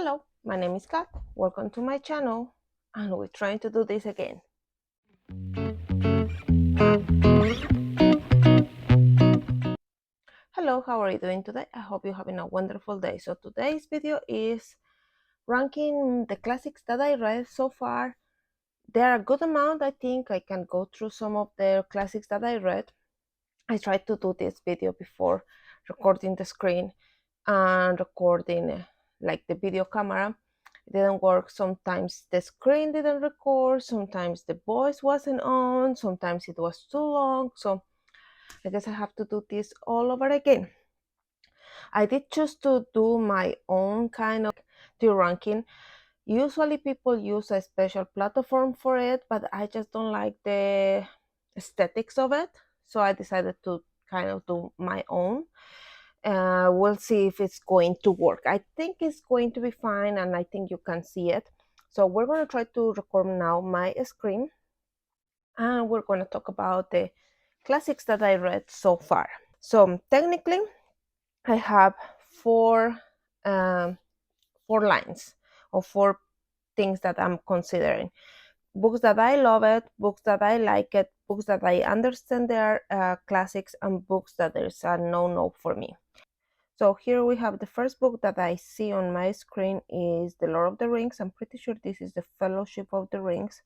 Hello, my name is Kat. Welcome to my channel, and we're trying to do this again. Hello, how are you doing today? I hope you're having a wonderful day. So today's video is ranking the classics that I read so far. There are a good amount. I think I can go through some of the classics that I read. I tried to do this video before recording the screen and recording like the video camera. It didn't work. Sometimes the screen didn't record, sometimes the voice wasn't on, sometimes it was too long. So I guess I have to do this all over again. I did choose to do my own kind of ranking. Usually people use a special platform for it, but I just don't like the aesthetics of it. So I decided to kind of do my own. We'll see if it's going to work. I think it's going to be fine, and I think you can see it. So we're going to try to record now my screen, and we're going to talk about the classics that I read so far. So technically I have um, four lines or four things that I'm considering: books that I love it, books that I like it, books that I understand they are classics, and books that there's a no for me. So here we have the first book that I see on my screen is The Lord of the Rings. I'm pretty sure this is the Fellowship of the Rings.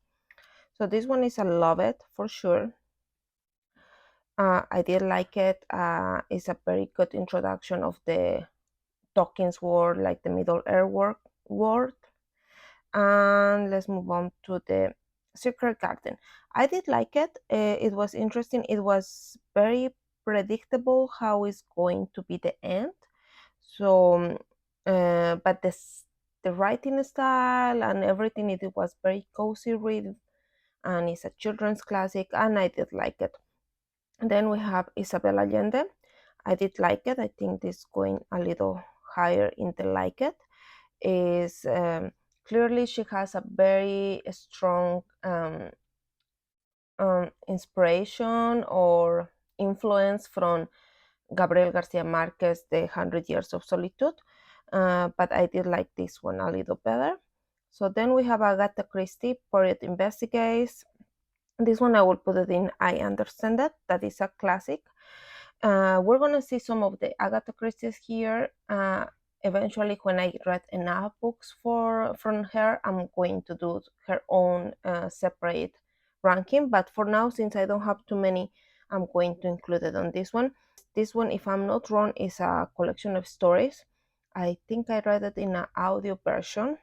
So this one is a love it for sure. I did like it. It's a very good introduction of the Tolkien's world, like the Middle Earth world. And let's move on to the Secret Garden. I did like it. It was interesting. It was very predictable how it's going to be the end. So but the writing style and everything, it was very cozy read, and it's a children's classic, and I did like it. And then we have Isabel Allende. I did like it. I think this going a little higher in the like it is clearly she has a very strong inspiration or influence from Gabriel Garcia Marquez, The 100 Years of Solitude, but I did like this one a little better. So then we have Agatha Christie, Period Investigates. This one I will put it in I Understand It. That is a classic. We're going to see some of the Agatha Christie's here. Eventually, when I read enough books from her, I'm going to do her own separate ranking. But for now, since I don't have too many, I'm going to include it on this one. This one, if I'm not wrong, is a collection of stories. I think I read it in an audio version.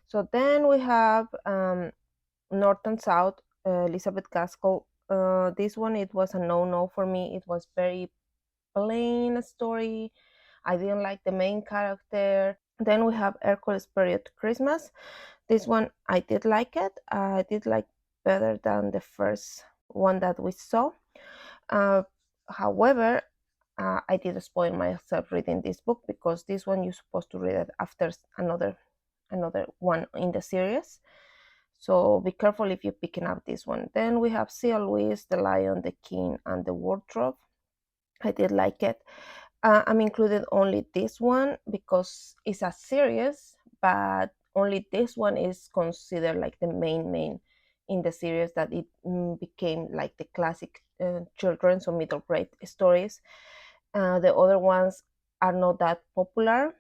So then we have North and South, Elizabeth Gaskell. This one, it was a no for me. It was very plain story. I didn't like the main character. Then we have Hercules Period Christmas. This one I did like it. I did like better than the first one that we saw. Uh, However, I did spoil myself reading this book, because this one you're supposed to read it after another one in the series. So be careful if you're picking up this one. Then we have C.L. Lewis, The Lion, the King, and the Wardrobe. I did like it. I'm included only this one because it's a series, but only this one is considered like the main in the series, that it became like the classic children's or middle grade stories. The other ones are not that popular.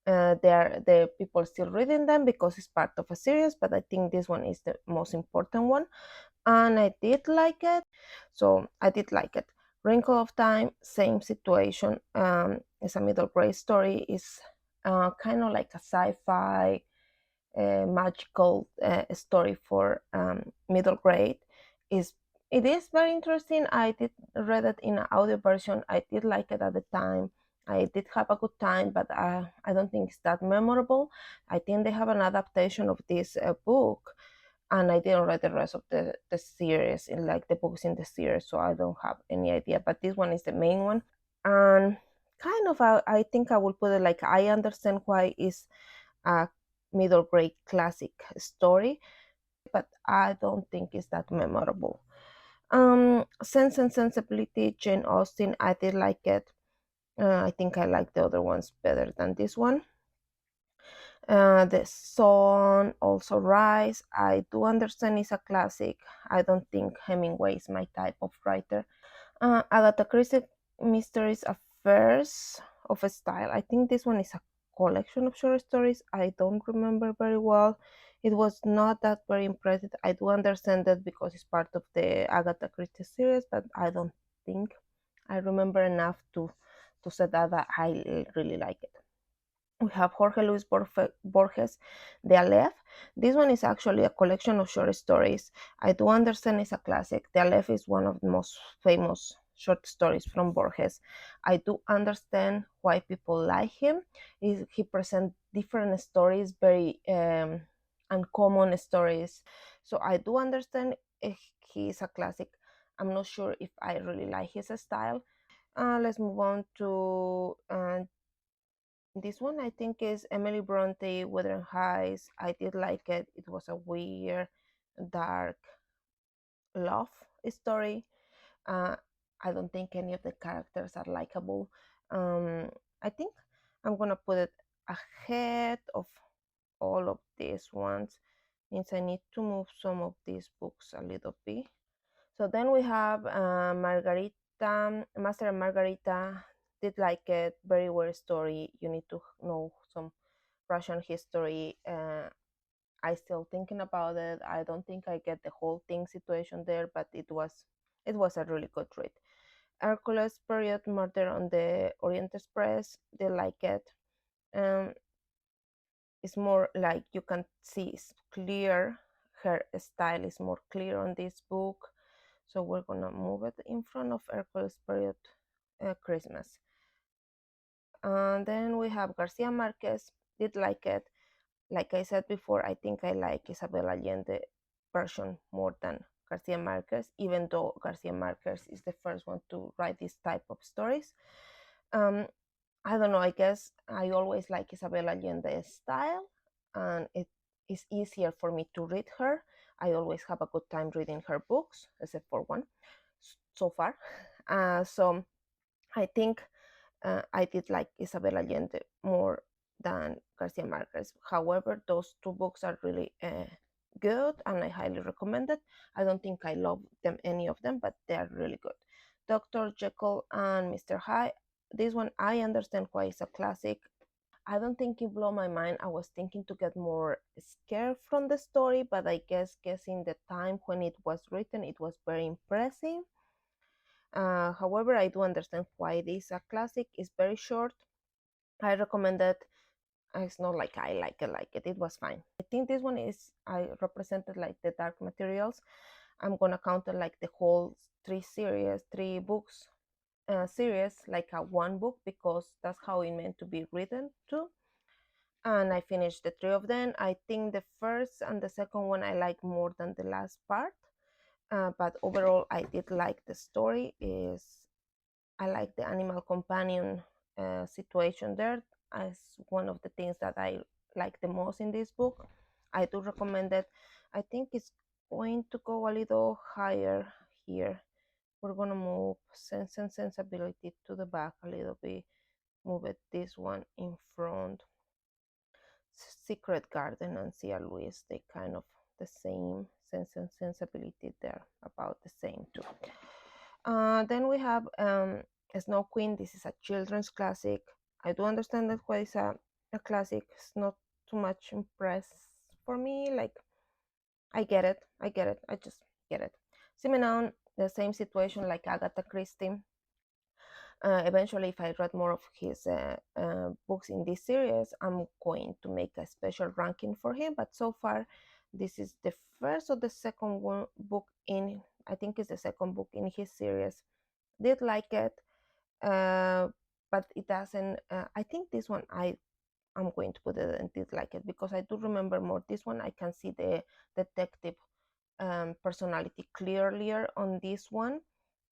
The people still reading them because it's part of a series, but I think this one is the most important one, and I did like it. So I did like it. Wrinkle of Time, same situation. It's a middle grade story. It's kind of like a sci-fi magical story for middle grade. It is very interesting. I did read it in an audio version. I did like it at the time. I did have a good time, but I don't think it's that memorable. I think they have an adaptation of this book, and I didn't read the rest of the series, in like the books in the series, so I don't have any idea. But this one is the main one, and kind of I think I will put it like I understand why it's a middle grade classic story, but I don't think it's that memorable. Sense and Sensibility, Jane Austen, I did like it. I think I like the other ones better than this one. The Sun, also Rise. I do understand it's a classic. I don't think Hemingway is my type of writer. Agatha Christie Mysteries Affairs of a Style. I think this one is a collection of short stories. I don't remember very well. It was not that very impressive. I do understand that because it's part of the Agatha Christie series, but I don't think I remember enough to say that I really like it. We have Jorge Luis Borges, The Aleph. This one is actually a collection of short stories. I do understand it's a classic. The Aleph is one of the most famous short stories from Borges. I do understand why people like him. He presents different stories, very uncommon stories. So I do understand he is a classic. I'm not sure if I really like his style. Let's move on to this one. I think is Emily Bronte, Wuthering Heights. I did like it. It was a weird, dark love story. Uh, I don't think any of the characters are likable. I think I'm gonna put it ahead of all of these ones. Means I need to move some of these books a little bit. So then we have Margarita, Master and Margarita. Did like it. Very weird story. You need to know some Russian history. I still thinking about it. I don't think I get the whole thing situation there, but it was a really good read. Hercules period murder on the Orient Express. They like it. Um, it's more like you can see it's clear. Her style is more clear on this book. So we're gonna move it in front of Hercules period Christmas. And then we have Garcia Marquez. Did like it. Like I said before, I think I like Isabel Allende version more than Garcia Marquez, even though Garcia Marquez is the first one to write this type of stories. Um, I don't know, I guess I always like Isabel Allende's style, and it is easier for me to read her. I always have a good time reading her books, except for one so far. So I think I did like Isabel Allende more than Garcia Marquez. However, those two books are really good and I highly recommend it. I don't think I love them, any of them, but they are really good. Dr. Jekyll and Mr. Hyde. This one I understand why it's a classic. I don't think it blew my mind. I was thinking to get more scared from the story, but I guessing the time when it was written, it was very impressive. However, I do understand why it is a classic. It's very short. I recommend it. It's not like I like it. It was fine. I think this one is I represented like the Dark Materials. I'm gonna count it like the whole three books series, like a one book because that's how it meant to be written too. And I finished the three of them. I think the first and the second one I like more than the last part. But overall, I did like the story. Is I like the animal companion situation there as one of the things that I like the most in this book. I do recommend it. I think it's going to go a little higher here. We're gonna move Sense and Sensibility to the back a little bit. Move it this one in front. Secret Garden and Cia Louis, they kind of the same. Sense and Sensibility, they're about the same too. Then we have Snow Queen. This is a children's classic. I do understand that why it's a classic. It's not too much impress for me. Like I get it. I get it. I just get it. Simenon, the same situation like Agatha Christie. Eventually, if I read more of his books in this series, I'm going to make a special ranking for him. But so far, this is the first or the second one book in. I think it's the second book in his series. Did like it, uh, but it doesn't. I think this one I'm going to put it and did like it because I do remember more. This one I can see the detective personality clearly on this one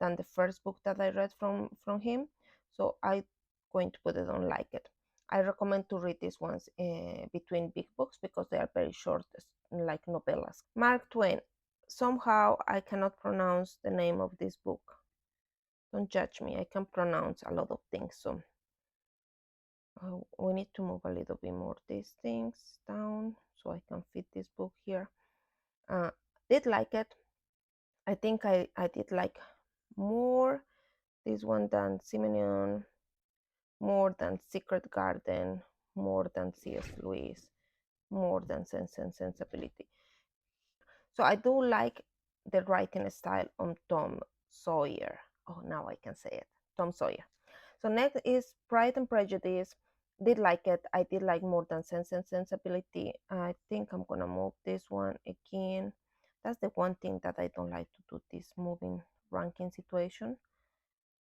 than the first book that I read from him. So I'm going to put it on like it. I recommend to read these ones between big books because they are very short, like novellas. Mark Twain. Somehow I cannot pronounce the name of this book. Don't judge me. I can pronounce a lot of things. So We need to move a little bit more these things down so I can fit this book here. Did like it. I think I did like more this one than Simenon, more than Secret Garden, more than C.S. Lewis, more than Sense and Sensibility. So I do like the writing style on Tom Sawyer. Oh, now I can say it. Tom Sawyer. So next is Pride and Prejudice. Did like it. I did like more than Sense and Sensibility. I think I'm gonna move this one again. That's the one thing that I don't like to do, this moving ranking situation.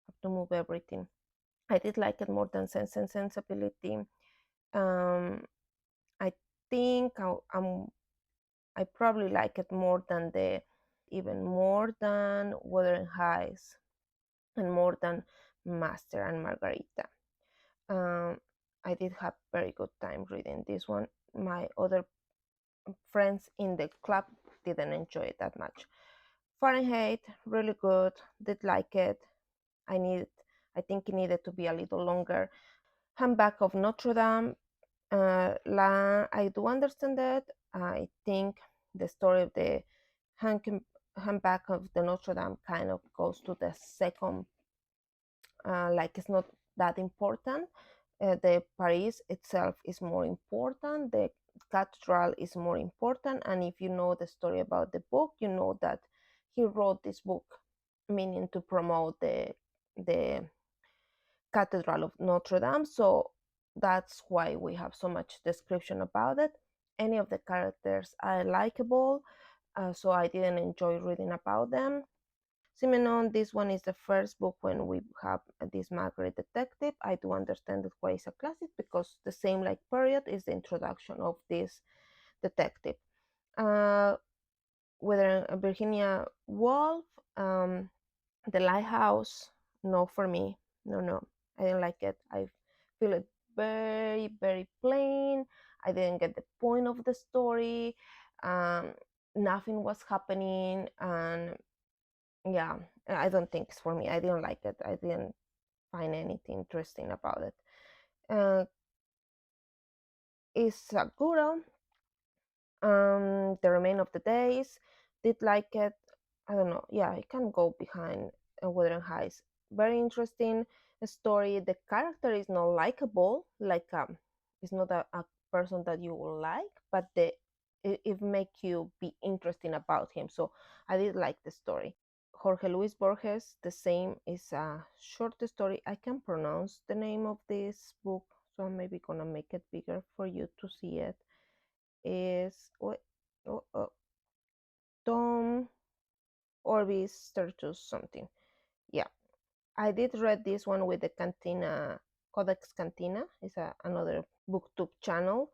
Have to move everything. I did like it more than Sense and Sensibility. I think I probably like it more than even more than Wuthering Heights and more than Master and Margarita. I did have very good time reading this one. My other friends in the club didn't enjoy it that much. Fahrenheit, really good. Did like it. I think it needed to be a little longer. Hunchback of Notre Dame. I do understand that. I think the story of the Hunchback of the Notre Dame kind of goes to the second, like it's not that important. The Paris itself is more important. The cathedral is more important. And if you know the story about the book, you know that he wrote this book meaning to promote the Cathedral of Notre Dame. So that's why we have so much description about it. Any of the characters are likable, so I didn't enjoy reading about them. Simenon, this one is the first book when we have this Margaret detective. I do understand that why it's a classic because the same like period is the introduction of this detective. Whether Virginia Woolf, The Lighthouse, no for me. No, I didn't like it. I feel it very, very plain. I didn't get the point of the story. Um, Nothing was happening, and yeah, I don't think it's for me. I didn't like it. I didn't find anything interesting about it. It's a good. The Remain of the Days, did like it. I don't know. Yeah, I can go behind Wuthering Heights. Very interesting story. The character is not likable, like it's not a person that you will like, but it make you be interesting about him. So I did like the story. Jorge Luis Borges, the same, is a short story. I can pronounce the name of this book, so I'm maybe gonna make it bigger for you to see it. Is Tom Orbis Tertus something. Yeah, I did read this one with the Cantina Codex Cantina. It's another booktube channel,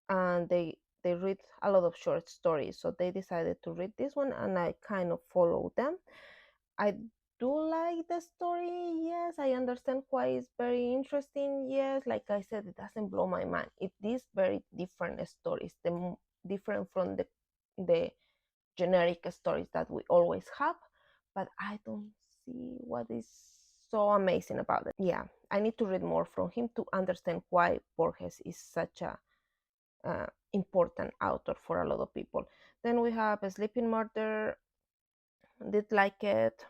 and they read a lot of short stories. So they decided to read this one, and I kind of follow them. I do like the story. Yes, I understand why it's very interesting. Yes, like I said, it doesn't blow my mind. It is very different stories. Different from the generic stories that we always have, but I don't see what is so amazing about it. Yeah, I need to read more from him to understand why Borges is such a important author for a lot of people. Then we have a Sleeping Murder. Did like it.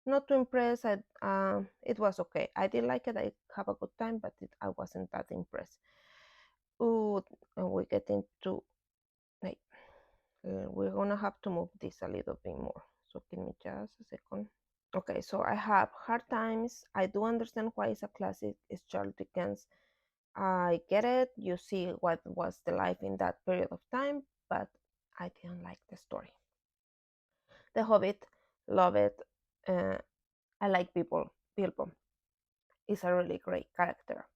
Not too impressed. It was okay. I did like it. I have a good time, but I wasn't that impressed. Ooh, we get into like we're gonna have to move this a little bit more. So give me just a second. Okay, so I have Hard Times. I do understand why it's a classic. It's Charles Dickens. I get it. You see what was the life in that period of time, but I didn't like the story. The Hobbit, love it. Uh, I like people. Bilbo is a really great character.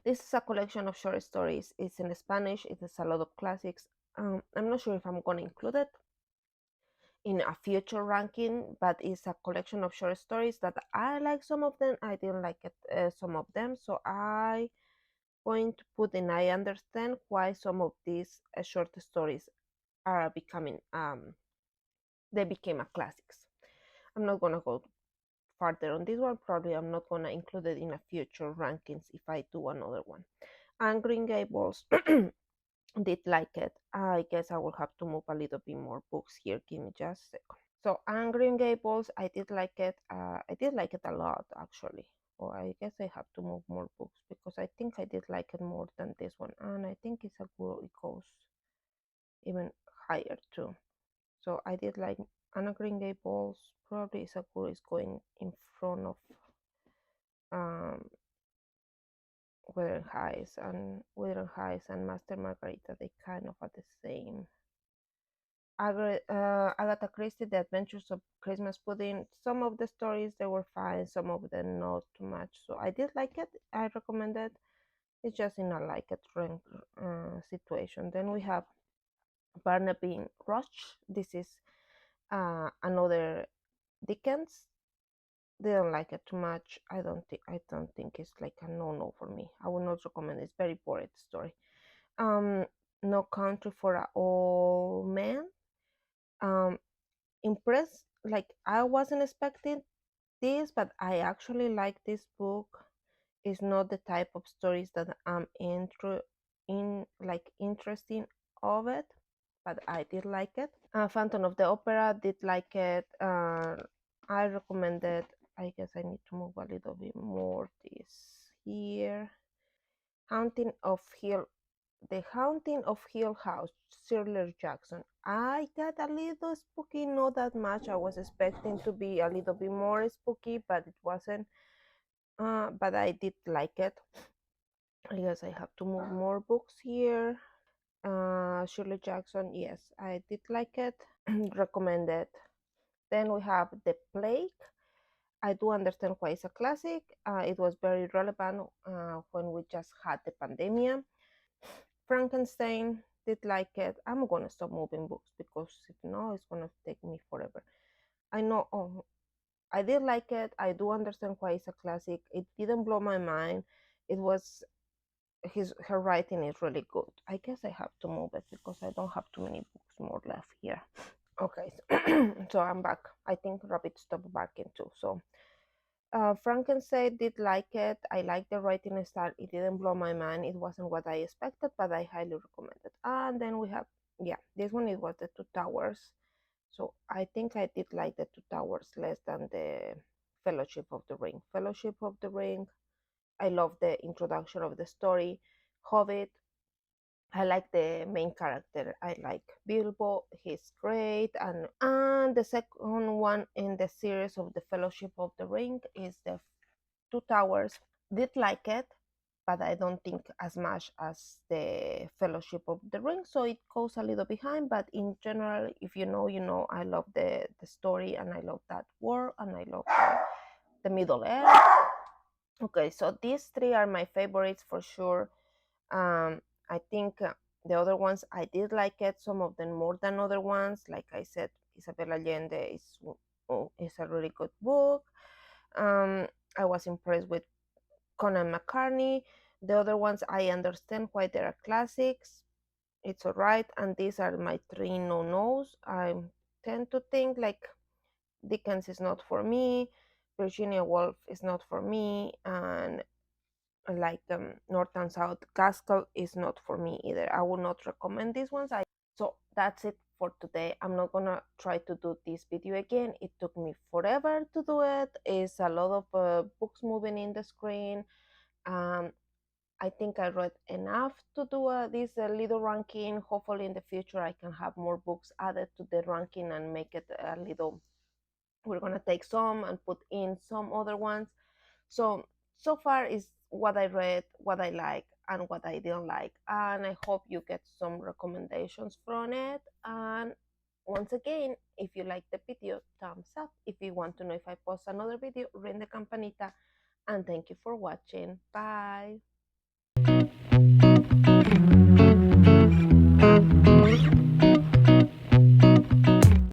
This is a collection of short stories. It's in Spanish. It is a lot of classics. I'm not sure if I'm gonna include it in a future ranking, but it's a collection of short stories that I like some of them. I didn't like it, some of them. So I going to put in. I understand why some of these short stories are becoming they became a classics. I'm not gonna go further on this one. Probably I'm not gonna include it in a future rankings if I do another one. And Green Gables did like it. I guess I will have to move a little bit more books here. Give me just a second. So Green Gables, I did like it. I did like it a lot actually. Or I guess I have to move more books because I think I did like it more than this one, and I think it's a good. It goes even higher too. So I did like Anna Green Gables. Probably Sakura is going in front of um, Wuthering Heights and Master Margarita. They kind of are the same. Agatha Christie, The Adventures of Christmas Pudding. Some of the stories they were fine, some of them not too much. So I did like it. I recommend it. It's just in a like it rank situation. Then we have Barnaby Rudge. This is another Dickens. Didn't like it too much. I don't think it's like a no for me. I would not recommend it. It's very boring story. Um No Country for an Old Man. Um Impressed, like I wasn't expecting this, but I actually like this book. It's not the type of stories that I'm interesting of it, but I did like it. Phantom of the Opera, did like it. I recommend it. I guess I need to move a little bit more this here. Haunting of Hill The Haunting of Hill House, Shirley Jackson. I got a little spooky, not that much. I was expecting to be a little bit more spooky, but it wasn't. But I did like it. I guess I have to move more books here. Shirley Jackson, yes, I did like it. Recommended. Then we have The Plague. I do understand why it's a classic. It was very relevant when we just had the pandemic. Frankenstein, did like it. I'm gonna stop moving books because if no, it's gonna take me forever. I know. Oh, I did like it. I do understand why it's a classic. It didn't blow my mind. It was her writing is really good. I guess I have to move it because I don't have too many books more left here. Okay, so I'm back. I think Rabbit stopped barking too. So Frankenstein did like it. I like the writing style. It didn't blow my mind. It wasn't what I expected, but I highly recommend it. And then we have, yeah, this one, it was The Two Towers. So I think I did like The Two Towers less than the Fellowship of the Ring. Fellowship of the Ring, I love the introduction of the story. Hobbit, I like the main character. I like Bilbo. He's great. And the second one in the series of the Fellowship of the Ring is the Two Towers. Did like it, but I don't think as much as the Fellowship of the Ring. So it goes a little behind. But in general, if you know, you know. I love the story, and I love that world, and I love the Middle Earth. Okay, so these three are my favorites for sure. I think the other ones I did like it, some of them more than other ones. Like I said, Isabel Allende is a really good book. I was impressed with Conan McCartney. The other ones I understand why they are classics. It's alright, and these are my three no-nos. I tend to think like Dickens is not for me, Virginia Woolf is not for me, and like North and South Castle is not for me either. I would not recommend these ones. So that's it for today. I'm not gonna try to do this video again. It took me forever to do it. It's a lot of books moving in the screen. um, I think I read enough to do this little ranking. Hopefully in the future I can have more books added to the ranking and make it a little. We're gonna take some and put in some other ones. So far is what I read, what I like, and what I didn't like, and I hope you get some recommendations from it. And once again, if you like the video, thumbs up. If you want to know if I post another video, ring the campanita. And thank you for watching. Bye.